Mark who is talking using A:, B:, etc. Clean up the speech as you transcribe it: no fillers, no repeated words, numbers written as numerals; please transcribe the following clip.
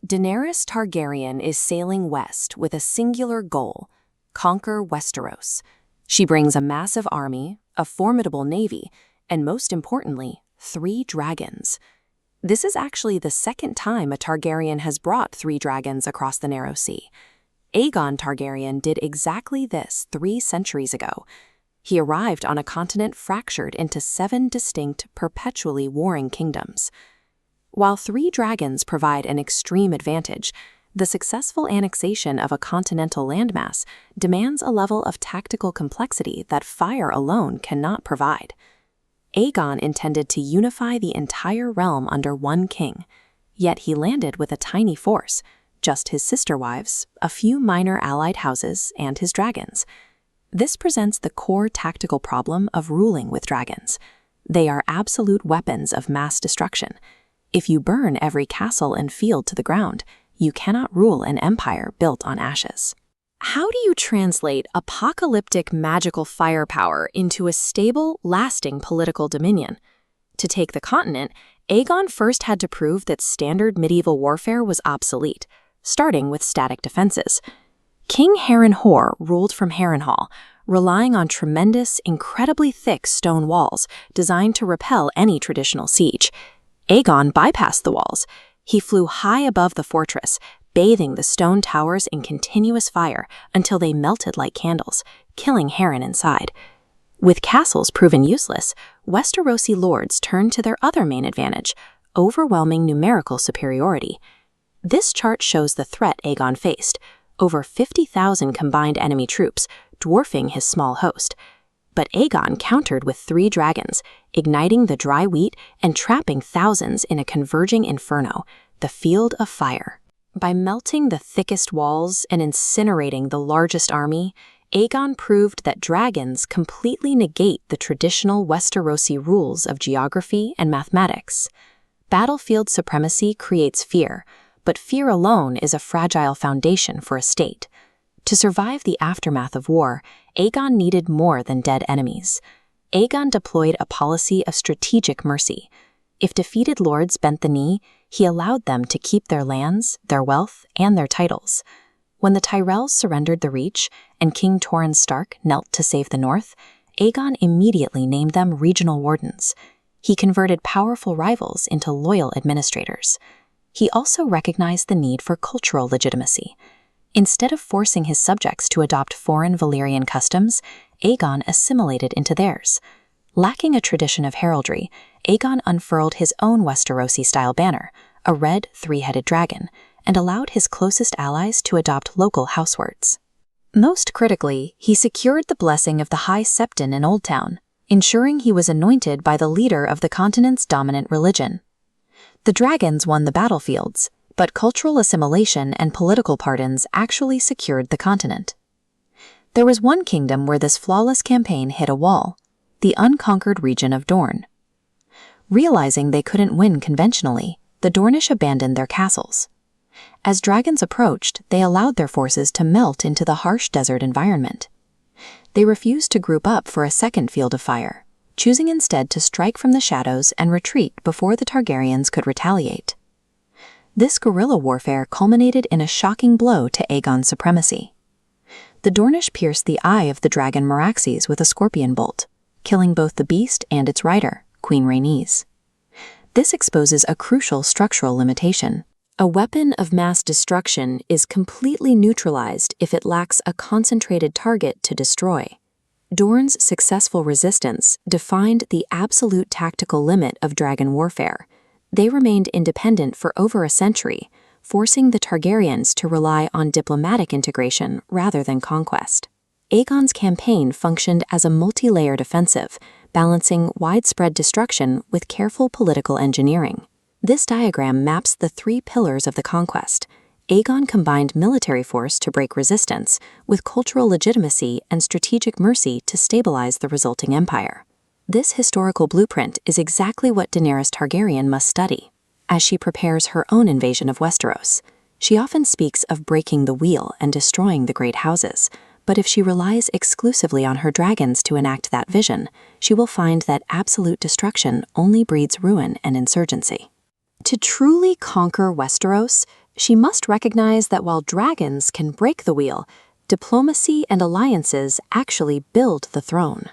A: Daenerys Targaryen is sailing west with a singular goal: conquer Westeros. She brings a massive army, a formidable navy, and most importantly, 3 dragons. This is actually the second time a Targaryen has brought 3 dragons across the Narrow Sea. Aegon Targaryen did exactly this 3 centuries ago. He arrived on a continent fractured into 7 distinct, perpetually warring kingdoms. While 3 dragons provide an extreme advantage, the successful annexation of a continental landmass demands a level of tactical complexity that fire alone cannot provide. Aegon intended to unify the entire realm under one king, yet he landed with a tiny force, just his sister wives, a few minor allied houses, and his dragons. This presents the core tactical problem of ruling with dragons. They are absolute weapons of mass destruction. If you burn every castle and field to the ground, you cannot rule an empire built on ashes. How do you translate apocalyptic magical firepower into a stable, lasting political dominion? To take the continent, Aegon first had to prove that standard medieval warfare was obsolete, starting with static defenses. King Harrenhal ruled from Harrenhal, relying on tremendous, incredibly thick stone walls designed to repel any traditional siege. Aegon bypassed the walls. He flew high above the fortress, bathing the stone towers in continuous fire until they melted like candles, killing Harren inside. With castles proven useless, Westerosi lords turned to their other main advantage: overwhelming numerical superiority. This chart shows the threat Aegon faced: over 50,000 combined enemy troops, dwarfing his small host. But Aegon countered with 3 dragons, igniting the dry wheat and trapping thousands in a converging inferno, the Field of Fire. By melting the thickest walls and incinerating the largest army, Aegon proved that dragons completely negate the traditional Westerosi rules of geography and mathematics. Battlefield supremacy creates fear, but fear alone is a fragile foundation for a state. To survive the aftermath of war, Aegon needed more than dead enemies. Aegon deployed a policy of strategic mercy. If defeated lords bent the knee, he allowed them to keep their lands, their wealth, and their titles. When the Tyrells surrendered the Reach and King Torrhen Stark knelt to save the North, Aegon immediately named them regional wardens. He converted powerful rivals into loyal administrators. He also recognized the need for cultural legitimacy. Instead of forcing his subjects to adopt foreign Valyrian customs, Aegon assimilated into theirs. Lacking a tradition of heraldry, Aegon unfurled his own Westerosi-style banner, a red 3-headed dragon, and allowed his closest allies to adopt local housewords. Most critically, he secured the blessing of the High Septon in Old Town, ensuring he was anointed by the leader of the continent's dominant religion. The dragons won the battlefields, but cultural assimilation and political pardons actually secured the continent. There was one kingdom where this flawless campaign hit a wall: the unconquered region of Dorne. Realizing they couldn't win conventionally, the Dornish abandoned their castles. As dragons approached, they allowed their forces to melt into the harsh desert environment. They refused to group up for a second field of fire, choosing instead to strike from the shadows and retreat before the Targaryens could retaliate. This guerrilla warfare culminated in a shocking blow to Aegon's supremacy. The Dornish pierced the eye of the dragon Meraxes with a scorpion bolt, killing both the beast and its rider, Queen Rhaenys. This exposes a crucial structural limitation. A weapon of mass destruction is completely neutralized if it lacks a concentrated target to destroy. Dorne's successful resistance defined the absolute tactical limit of dragon warfare. They remained independent for over a century, forcing the Targaryens to rely on diplomatic integration rather than conquest. Aegon's campaign functioned as a multi-layered offensive, balancing widespread destruction with careful political engineering. This diagram maps the 3 pillars of the conquest. Aegon combined military force to break resistance with cultural legitimacy and strategic mercy to stabilize the resulting empire. This historical blueprint is exactly what Daenerys Targaryen must study. As she prepares her own invasion of Westeros, she often speaks of breaking the wheel and destroying the great houses, but if she relies exclusively on her dragons to enact that vision, she will find that absolute destruction only breeds ruin and insurgency. To truly conquer Westeros, she must recognize that while dragons can break the wheel, diplomacy and alliances actually build the throne.